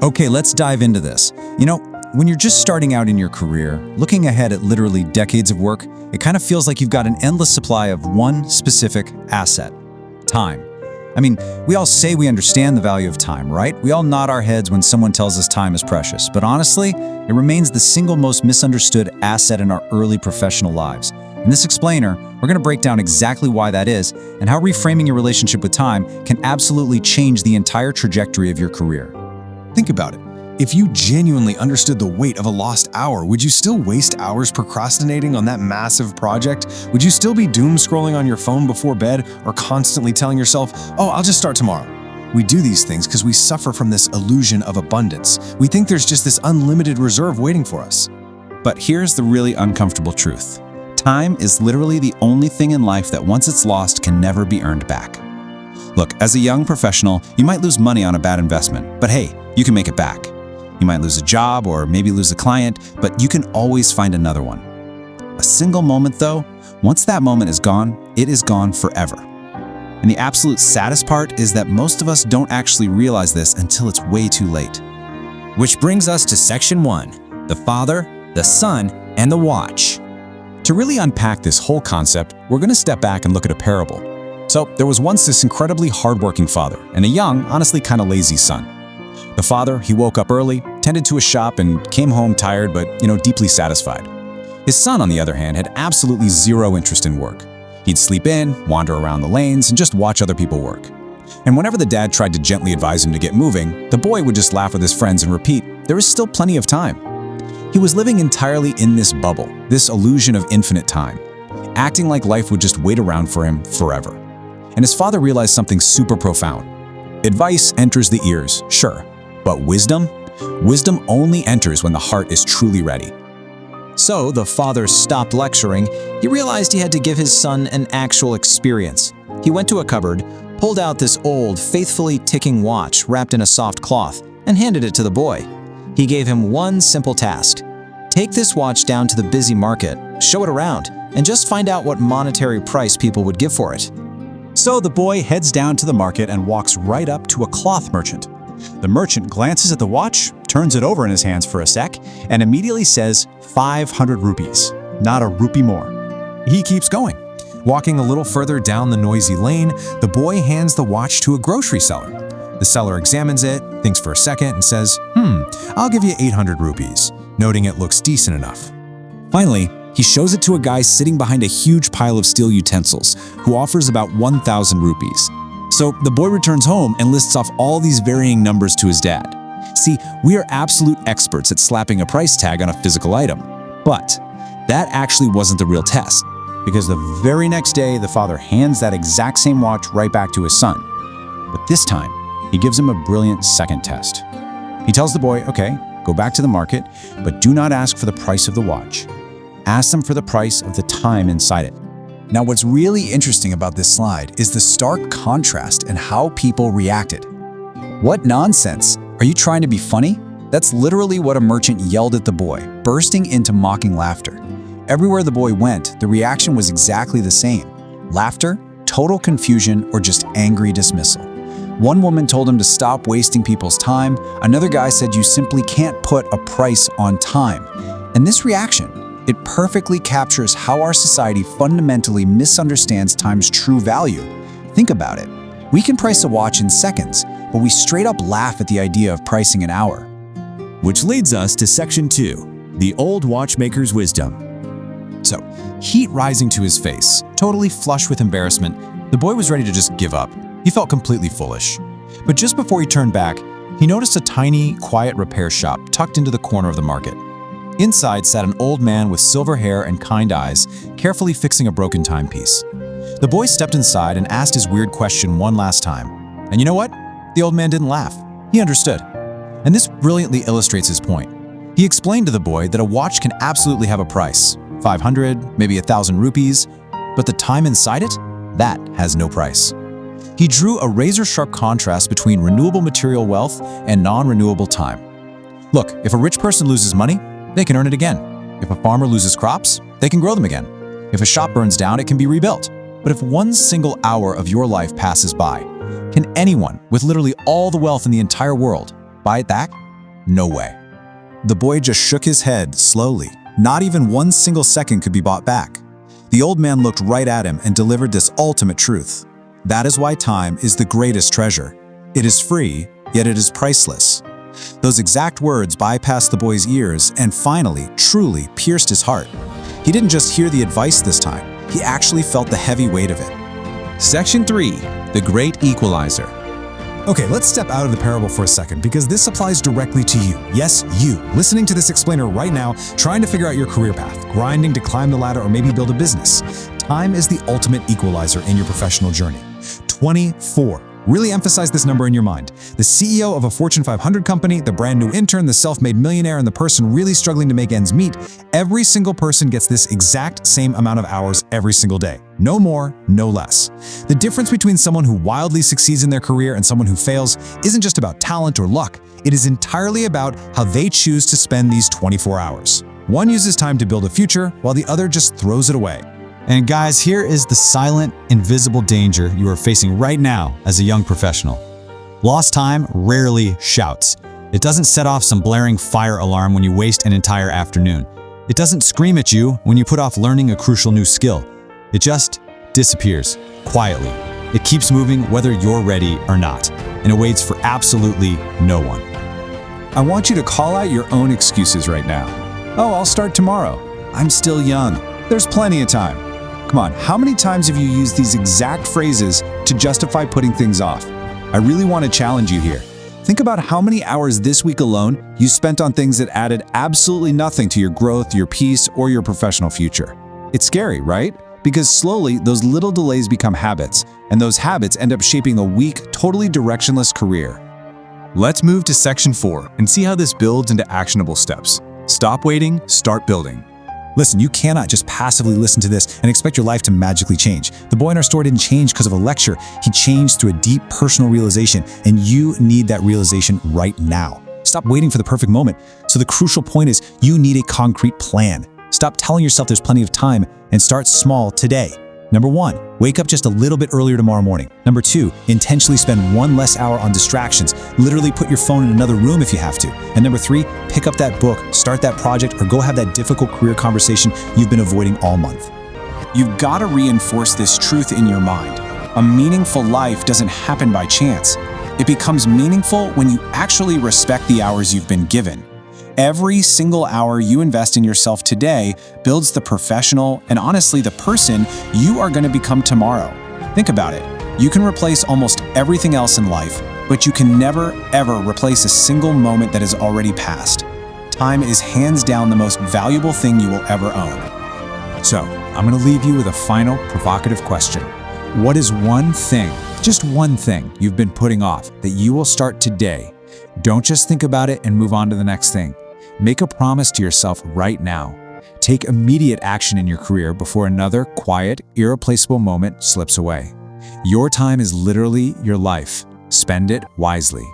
Okay, let's dive into this. When you're just starting out in your career, looking ahead at literally decades of work, it kind of feels like you've got an endless supply of one specific asset: time. We all say we understand the value of time, right? We all nod our heads when someone tells us time is precious, but honestly, it remains the single most misunderstood asset in our early professional lives. In this explainer, we're going to break down exactly why that is and how reframing your relationship with time can absolutely change the entire trajectory of your career. Think about it. If you genuinely understood the weight of a lost hour, would you still waste hours procrastinating on that massive project? Would you still be doom scrolling on your phone before bed or constantly telling yourself, "Oh, I'll just start tomorrow"? We do these things because we suffer from this illusion of abundance. We think there's just this unlimited reserve waiting for us. But here's the really uncomfortable truth. Time is literally the only thing in life that once it's lost can never be earned back. Look, as a young professional, you might lose money on a bad investment, but hey, you can make it back. You might lose a job or maybe lose a client, but you can always find another one. A single moment though, once that moment is gone, it is gone forever. And the absolute saddest part is that most of us don't actually realize this until it's way too late. Which brings us to section 1, the father, the son, and the watch. To really unpack this whole concept, we're going to step back and look at a parable. So there was once this incredibly hardworking father and a young, honestly kind of lazy son. The father, he woke up early, tended to his shop, and came home tired but, deeply satisfied. His son, on the other hand, had absolutely zero interest in work. He'd sleep in, wander around the lanes, and just watch other people work. And whenever the dad tried to gently advise him to get moving, the boy would just laugh with his friends and repeat, "There is still plenty of time." He was living entirely in this bubble, this illusion of infinite time, acting like life would just wait around for him forever. And his father realized something super profound. Advice enters the ears, sure, but wisdom only enters when the heart is truly ready. So the father stopped lecturing. He realized he had to give his son an actual experience. He went to a cupboard, pulled out this old, faithfully ticking watch wrapped in a soft cloth, and handed it to the boy. He gave him one simple task. Take this watch down to the busy market, show it around, and just find out what monetary price people would give for it. So the boy heads down to the market and walks right up to a cloth merchant. The merchant glances at the watch, turns it over in his hands for a sec, and immediately says 500 rupees, not a rupee more. He keeps going. Walking a little further down the noisy lane, the boy hands the watch to a grocery seller. The seller examines it, thinks for a second, and says, I'll give you 800 rupees, noting it looks decent enough. Finally, he shows it to a guy sitting behind a huge pile of steel utensils, who offers about 1,000 rupees. So the boy returns home and lists off all these varying numbers to his dad. See, we are absolute experts at slapping a price tag on a physical item. But that actually wasn't the real test, because the very next day, the father hands that exact same watch right back to his son. But this time, he gives him a brilliant second test. He tells the boy, okay, go back to the market, but do not ask for the price of the watch. Ask them for the price of the time inside it. Now, what's really interesting about this slide is the stark contrast in how people reacted. What nonsense? Are you trying to be funny? That's literally what a merchant yelled at the boy, bursting into mocking laughter. Everywhere the boy went, the reaction was exactly the same. Laughter, total confusion, or just angry dismissal. One woman told him to stop wasting people's time. Another guy said you simply can't put a price on time. And this reaction, it perfectly captures how our society fundamentally misunderstands time's true value. Think about it. We can price a watch in seconds, but we straight up laugh at the idea of pricing an hour. Which leads us to section 2, the old watchmaker's wisdom. So, heat rising to his face, totally flush with embarrassment, the boy was ready to just give up. He felt completely foolish. But just before he turned back, he noticed a tiny, quiet repair shop tucked into the corner of the market. Inside sat an old man with silver hair and kind eyes, carefully fixing a broken timepiece. The boy stepped inside and asked his weird question one last time. And you know what? The old man didn't laugh. He understood. And this brilliantly illustrates his point. He explained to the boy that a watch can absolutely have a price, 500, maybe 1,000 rupees, but the time inside it, that has no price. He drew a razor-sharp contrast between renewable material wealth and non-renewable time. Look, if a rich person loses money, they can earn it again. If a farmer loses crops, they can grow them again. If a shop burns down, it can be rebuilt. But if one single hour of your life passes by, can anyone with literally all the wealth in the entire world buy it back? No way. The boy just shook his head slowly. Not even one single second could be bought back. The old man looked right at him and delivered this ultimate truth. That is why time is the greatest treasure. It is free, yet it is priceless. Those exact words bypassed the boy's ears and finally, truly pierced his heart. He didn't just hear the advice this time, he actually felt the heavy weight of it. Section 3. The Great Equalizer. Okay, let's step out of the parable for a second because this applies directly to you. Yes, you, listening to this explainer right now, trying to figure out your career path, grinding to climb the ladder or maybe build a business. Time is the ultimate equalizer in your professional journey. 24. Really emphasize this number in your mind. The CEO of a Fortune 500 company, the brand new intern, the self-made millionaire, and the person really struggling to make ends meet, every single person gets this exact same amount of hours every single day. No more, no less. The difference between someone who wildly succeeds in their career and someone who fails isn't just about talent or luck. It is entirely about how they choose to spend these 24 hours. One uses time to build a future, while the other just throws it away. And guys, here is the silent, invisible danger you are facing right now as a young professional. Lost time rarely shouts. It doesn't set off some blaring fire alarm when you waste an entire afternoon. It doesn't scream at you when you put off learning a crucial new skill. It just disappears, quietly. It keeps moving whether you're ready or not, and it waits for absolutely no one. I want you to call out your own excuses right now. Oh, I'll start tomorrow. I'm still young. There's plenty of time. Come on, how many times have you used these exact phrases to justify putting things off? I really want to challenge you here. Think about how many hours this week alone you spent on things that added absolutely nothing to your growth, your peace, or your professional future. It's scary, right? Because slowly, those little delays become habits, and those habits end up shaping a weak, totally directionless career. Let's move to Section 4 and see how this builds into actionable steps. Stop waiting, start building. Listen, you cannot just passively listen to this and expect your life to magically change. The boy in our story didn't change because of a lecture. He changed through a deep personal realization, and you need that realization right now. Stop waiting for the perfect moment. So the crucial point is you need a concrete plan. Stop telling yourself there's plenty of time and start small today. Number 1, wake up just a little bit earlier tomorrow morning. Number 2, intentionally spend one less hour on distractions. Literally put your phone in another room if you have to. And number 3, pick up that book, start that project, or go have that difficult career conversation you've been avoiding all month. You've got to reinforce this truth in your mind. A meaningful life doesn't happen by chance. It becomes meaningful when you actually respect the hours you've been given. Every single hour you invest in yourself today builds the professional and honestly the person you are going to become tomorrow. Think about it. You can replace almost everything else in life, but you can never, ever replace a single moment that has already passed. Time is hands down the most valuable thing you will ever own. So, I'm going to leave you with a final provocative question. What is one thing, just one thing, you've been putting off that you will start today? Don't just think about it and move on to the next thing. Make a promise to yourself right now. Take immediate action in your career before another quiet, irreplaceable moment slips away. Your time is literally your life. Spend it wisely.